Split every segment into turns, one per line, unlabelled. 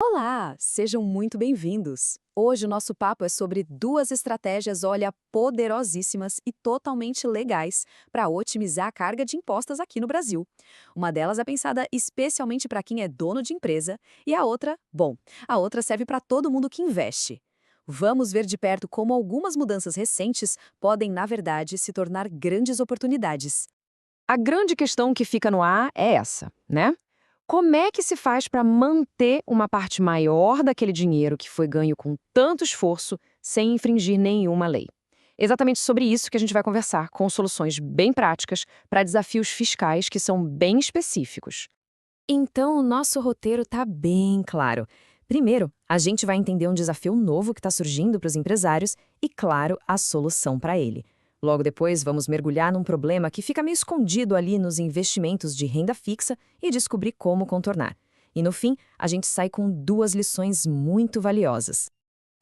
Olá, sejam muito bem-vindos. Hoje o nosso papo é sobre duas estratégias, olha, poderosíssimas e totalmente legais para otimizar a carga de impostos aqui no Brasil. Uma delas é pensada especialmente para quem é dono de empresa e a outra, bom, a outra serve para todo mundo que investe. Vamos ver de perto como algumas mudanças recentes podem, na verdade, se tornar grandes oportunidades.
A grande questão que fica no ar é essa, né? Como é que se faz para manter uma parte maior daquele dinheiro que foi ganho com tanto esforço sem infringir nenhuma lei? Exatamente sobre isso que a gente vai conversar, com soluções bem práticas para desafios fiscais que são bem específicos.
Então, o nosso roteiro está bem claro. Primeiro, a gente vai entender um desafio novo que está surgindo para os empresários e, claro, a solução para ele. Logo depois, vamos mergulhar num problema que fica meio escondido ali nos investimentos de renda fixa e descobrir como contornar. E no fim, a gente sai com duas lições muito valiosas.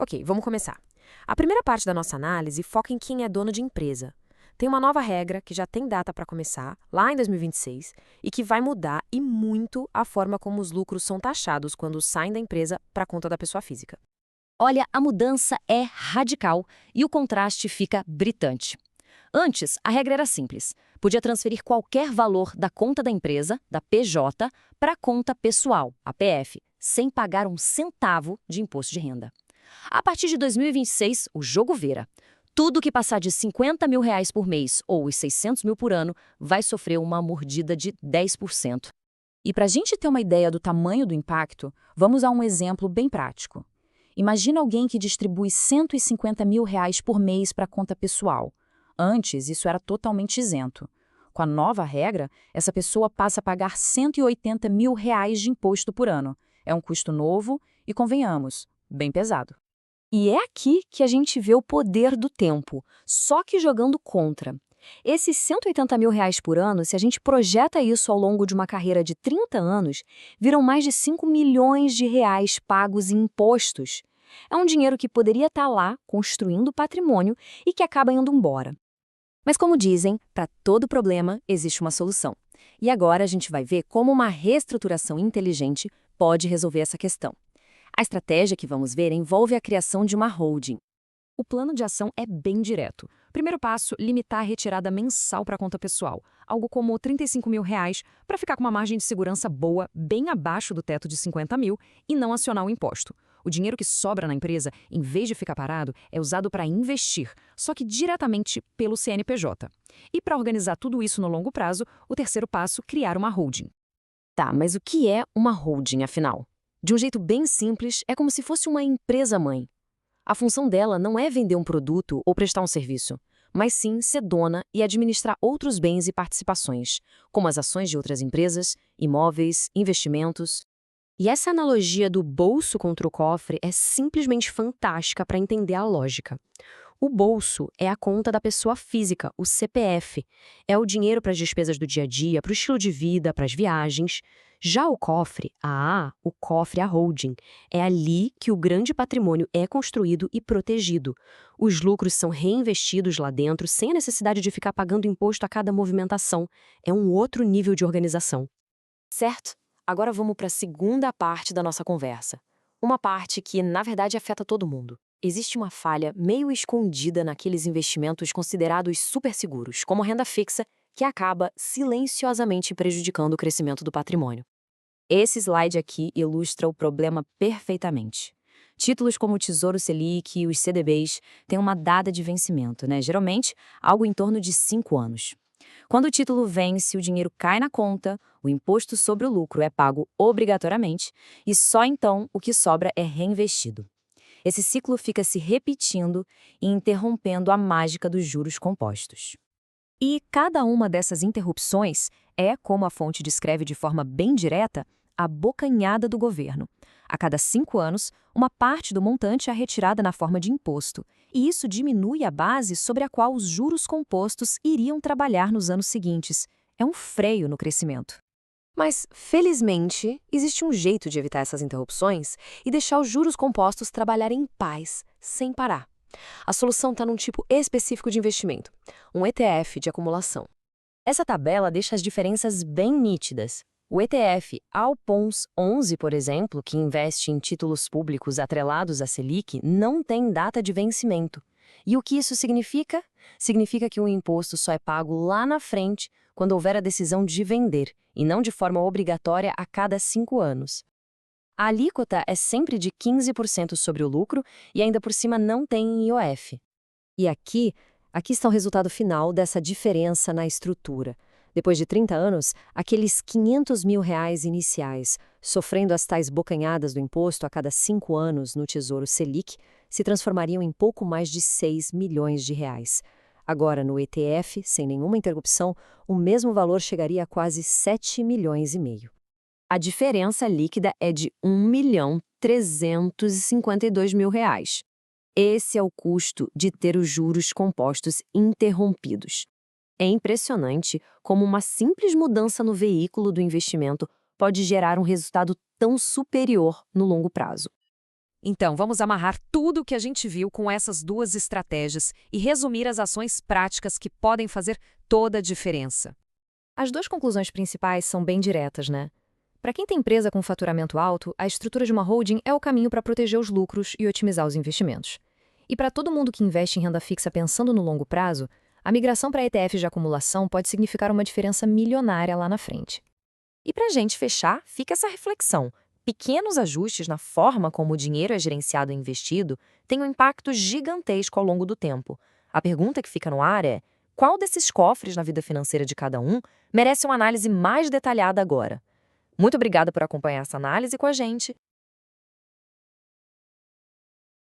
Ok, vamos começar. A primeira parte da nossa análise foca em quem é dono de empresa. Tem uma nova regra que já tem data para começar, lá em 2026, e que vai mudar e muito a forma como os lucros são taxados quando saem da empresa para a conta da pessoa física.
Olha, a mudança é radical e o contraste fica gritante. Antes, a regra era simples. Podia transferir qualquer valor da conta da empresa, da PJ, para a conta pessoal, a PF, sem pagar um centavo de imposto de renda. A partir de 2026, o jogo vira. Tudo que passar de R$ 50.000 por mês ou os 600 mil por ano vai sofrer uma mordida de 10%. E para a gente ter uma ideia do tamanho do impacto, vamos a um exemplo bem prático. Imagina alguém que distribui R$ 150.000 por mês para a conta pessoal. Antes, isso era totalmente isento. Com a nova regra, essa pessoa passa a pagar R$ 180.000 de imposto por ano. É um custo novo e, convenhamos, bem pesado. E é aqui que a gente vê o poder do tempo, só que jogando contra. Esses R$ 180.000 por ano, se a gente projeta isso ao longo de uma carreira de 30 anos, viram mais de R$ 5 milhões pagos em impostos. É um dinheiro que poderia estar lá, construindo patrimônio, e que acaba indo embora. Mas como dizem, para todo problema existe uma solução. E agora a gente vai ver como uma reestruturação inteligente pode resolver essa questão. A estratégia que vamos ver envolve a criação de uma holding. O plano de ação é bem direto. Primeiro passo, limitar a retirada mensal para a conta pessoal, algo como R$ 35.000, para ficar com uma margem de segurança boa, bem abaixo do teto de 50 mil, e não acionar o imposto. O dinheiro que sobra na empresa, em vez de ficar parado, é usado para investir, só que diretamente pelo CNPJ. E para organizar tudo isso no longo prazo, o terceiro passo, criar uma holding. Tá, mas o que é uma holding, afinal? De um jeito bem simples, é como se fosse uma empresa-mãe. A função dela não é vender um produto ou prestar um serviço, mas sim ser dona e administrar outros bens e participações, como as ações de outras empresas, imóveis, investimentos. E essa analogia do bolso contra o cofre é simplesmente fantástica para entender a lógica. O bolso é a conta da pessoa física, o CPF. É o dinheiro para as despesas do dia a dia, para o estilo de vida, para as viagens. Já o cofre, o cofre, a holding, é ali que o grande patrimônio é construído e protegido. Os lucros são reinvestidos lá dentro sem a necessidade de ficar pagando imposto a cada movimentação. É um outro nível de organização. Certo? Agora vamos para a segunda parte da nossa conversa. Uma parte que, na verdade, afeta todo mundo. Existe uma falha meio escondida naqueles investimentos considerados super seguros, como renda fixa, que acaba silenciosamente prejudicando o crescimento do patrimônio. Esse slide aqui ilustra o problema perfeitamente. Títulos como o Tesouro Selic e os CDBs têm uma data de vencimento, né? Geralmente, algo em torno de 5 anos. Quando o título vence, o dinheiro cai na conta, o imposto sobre o lucro é pago obrigatoriamente e só então o que sobra é reinvestido. Esse ciclo fica se repetindo e interrompendo a mágica dos juros compostos. E cada uma dessas interrupções é, como a fonte descreve de forma bem direta, a bocanhada do governo. A cada 5 anos, uma parte do montante é retirada na forma de imposto, e isso diminui a base sobre a qual os juros compostos iriam trabalhar nos anos seguintes. É um freio no crescimento. Mas, felizmente, existe um jeito de evitar essas interrupções e deixar os juros compostos trabalharem em paz, sem parar. A solução está num tipo específico de investimento, um ETF de acumulação. Essa tabela deixa as diferenças bem nítidas.
O ETF Alpons 11, por exemplo, que investe em títulos públicos atrelados à Selic, não tem data de vencimento. E o que isso significa? Significa que o imposto só é pago lá na frente, quando houver a decisão de vender, e não de forma obrigatória a cada 5 anos. A alíquota é sempre de 15% sobre o lucro e ainda por cima não tem IOF.
E aqui está o resultado final dessa diferença na estrutura. Depois de 30 anos, aqueles R$ 500 mil iniciais, sofrendo as tais bocanhadas do imposto a cada 5 anos no Tesouro Selic, se transformariam em pouco mais de R$ 6 milhões. Agora, no ETF, sem nenhuma interrupção, o mesmo valor chegaria a quase 7 milhões e meio.
A diferença líquida é de R$ 1.352.000. Esse é o custo de ter os juros compostos interrompidos. É impressionante como uma simples mudança no veículo do investimento pode gerar um resultado tão superior no longo prazo.
Então, vamos amarrar tudo o que a gente viu com essas duas estratégias e resumir as ações práticas que podem fazer toda a diferença. As duas conclusões principais são bem diretas, né? Para quem tem empresa com faturamento alto, a estrutura de uma holding é o caminho para proteger os lucros e otimizar os investimentos. E para todo mundo que investe em renda fixa pensando no longo prazo, a migração para ETFs de acumulação pode significar uma diferença milionária lá na frente.
E para a gente fechar, fica essa reflexão. Pequenos ajustes na forma como o dinheiro é gerenciado e investido têm um impacto gigantesco ao longo do tempo. A pergunta que fica no ar é: qual desses cofres na vida financeira de cada um merece uma análise mais detalhada agora? Muito obrigada por acompanhar essa análise com a gente